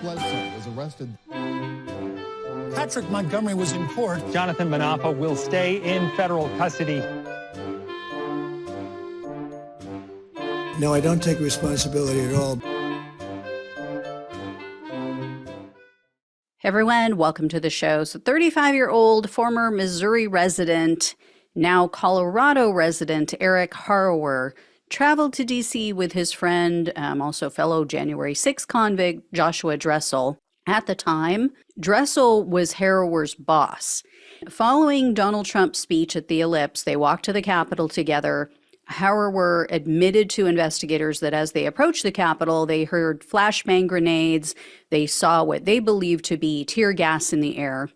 Bledsoe was arrested. Patrick Montgomery was in court. Jonathan Manapa will stay in federal custody. No, I don't take responsibility at all. Hey everyone, welcome to the show. So 35-year-old former Missouri resident, now Colorado resident, Eric Harrower, traveled to D.C. with his friend, also fellow January 6 convict, Joshua Dressel. At the time, Dressel was Harrower's boss. Following Donald Trump's speech at the Ellipse, they walked to the Capitol together. Harrower admitted to investigators that as they approached the Capitol, they heard flashbang grenades. They saw what they believed to be tear gas in the air.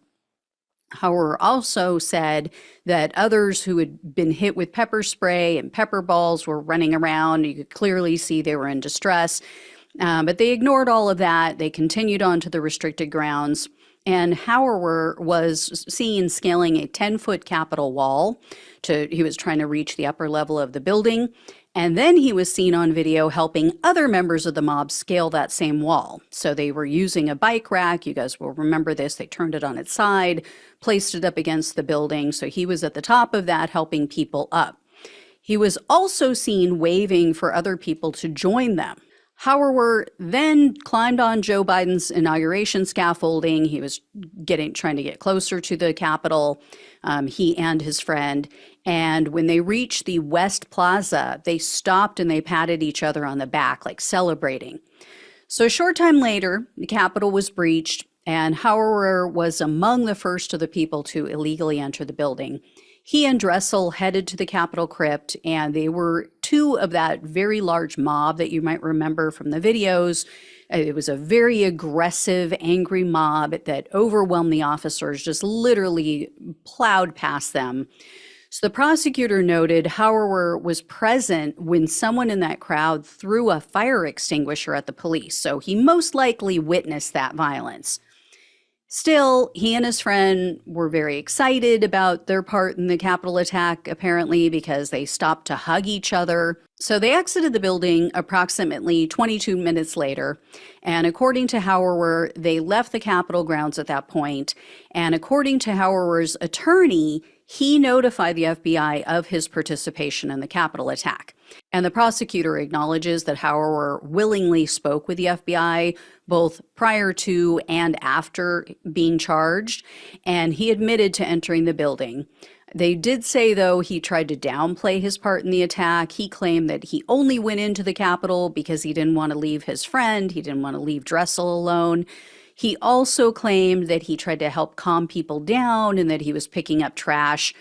Harrower also said that others who had been hit with pepper spray and pepper balls were running around. You could clearly see they were in distress. But they ignored all of that. They continued on to the restricted grounds. And Harrower was seen scaling a 10-foot Capitol wall. He was trying to reach the upper level of the building. And then he was seen on video helping other members of the mob scale that same wall. So they were using a bike rack. You guys will remember this. They turned it on its side, placed it up against the building. So he was at the top of that helping people up. He was also seen waving for other people to join them. Harrower then climbed on Joe Biden's inauguration scaffolding. He was trying to get closer to the Capitol, he and his friend. And when they reached the West Plaza, they stopped and they patted each other on the back, like celebrating. So a short time later, the Capitol was breached, and Harrower was among the first of the people to illegally enter the building. He and Dressel headed to the Capitol crypt, and they were two of that very large mob that you might remember from the videos. It was a very aggressive, angry mob that overwhelmed the officers, just literally plowed past them. So the prosecutor noted Harrower was present when someone in that crowd threw a fire extinguisher at the police, so he most likely witnessed that violence. Still, he and his friend were very excited about their part in the Capitol attack, apparently, because they stopped to hug each other. So they exited the building approximately 22 minutes later. And according to Harrower, they left the Capitol grounds at that point. And according to Harrower's attorney, he notified the FBI of his participation in the Capitol attack. And the prosecutor acknowledges that Harrower willingly spoke with the FBI both prior to and after being charged, and he admitted to entering the building. They did say, though, he tried to downplay his part in the attack. He claimed that he only went into the Capitol because he didn't want to leave his friend. He didn't want to leave Dressel alone. He also claimed that he tried to help calm people down and that he was picking up trash.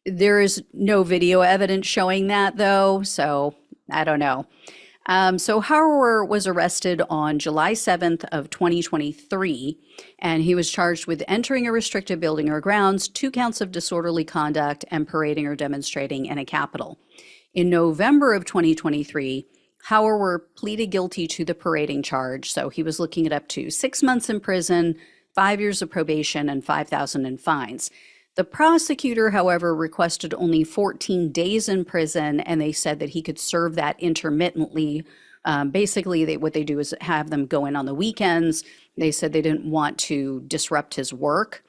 There is no video evidence showing that, though, so I don't know. So Harrower was arrested on July 7th of 2023, and he was charged with entering a restricted building or grounds, 2 counts of disorderly conduct, and parading or demonstrating in a Capitol. In November of 2023, Harrower pleaded guilty to the parading charge, so he was looking at up to 6 months in prison, 5 years of probation, and $5,000 in fines. The prosecutor, however, requested only 14 days in prison, and they said that he could serve that intermittently. Basically, what they do is have them go in on the weekends. They said they didn't want to disrupt his work.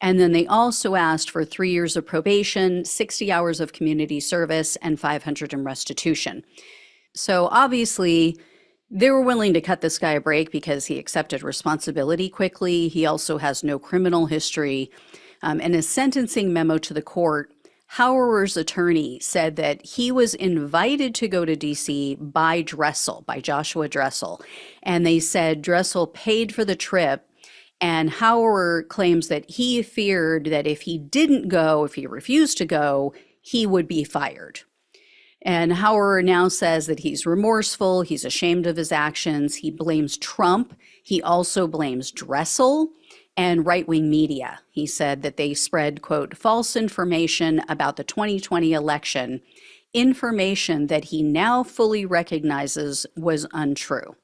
And then they also asked for 3 years of probation, 60 hours of community service, and $500 in restitution. So obviously, they were willing to cut this guy a break because he accepted responsibility quickly. He also has no criminal history. In a sentencing memo to the court, Harrower's attorney said that he was invited to go to D.C. by Joshua Dressel. And they said Dressel paid for the trip. And Harrower claims that he feared that if he didn't go, if he refused to go, he would be fired. And Harrower now says that he's remorseful, he's ashamed of his actions, he blames Trump, he also blames Dressel and right-wing media. He said that they spread, quote, false information about the 2020 election, information that he now fully recognizes was untrue.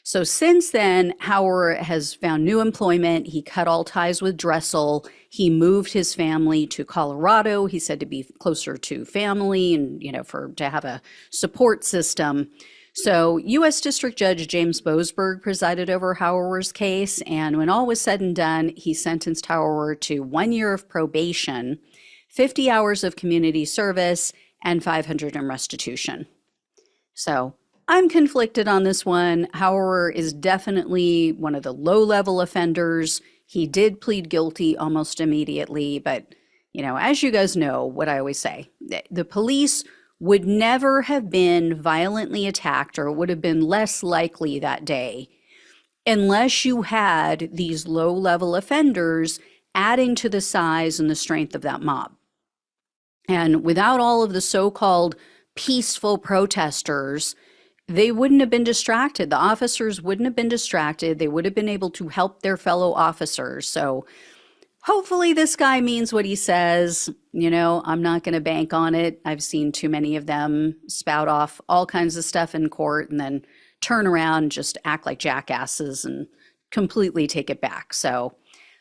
So since then, Harrower has found new employment. He cut all ties with Dressel. He moved his family to Colorado. He said to be closer to family and, to have a support system. So, U.S. District Judge James Boasberg presided over Harrower's case, and when all was said and done, he sentenced Harrower to 1 year of probation, 50 hours of community service, and $500 in restitution. So, I'm conflicted on this one. Harrower is definitely one of the low-level offenders. He did plead guilty almost immediately, but, as you guys know, what I always say, the police would never have been violently attacked, or would have been less likely that day, unless you had these low-level offenders adding to the size and the strength of that mob. And without all of the so-called peaceful protesters, they wouldn't have been distracted. The officers wouldn't have been distracted. They would have been able to help their fellow officers. So hopefully this guy means what he says. I'm not going to bank on it. I've seen too many of them spout off all kinds of stuff in court and then turn around and just act like jackasses and completely take it back. So,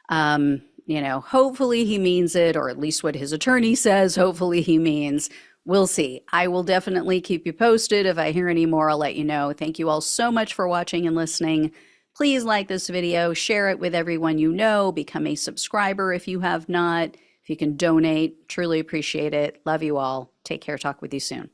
hopefully he means it, or at least what his attorney says, hopefully he means. We'll see. I will definitely keep you posted. If I hear any more, I'll let you know. Thank you all so much for watching and listening. Please like this video, share it with everyone you know, become a subscriber if you have not. If you can donate, truly appreciate it. Love you all. Take care. Talk with you soon.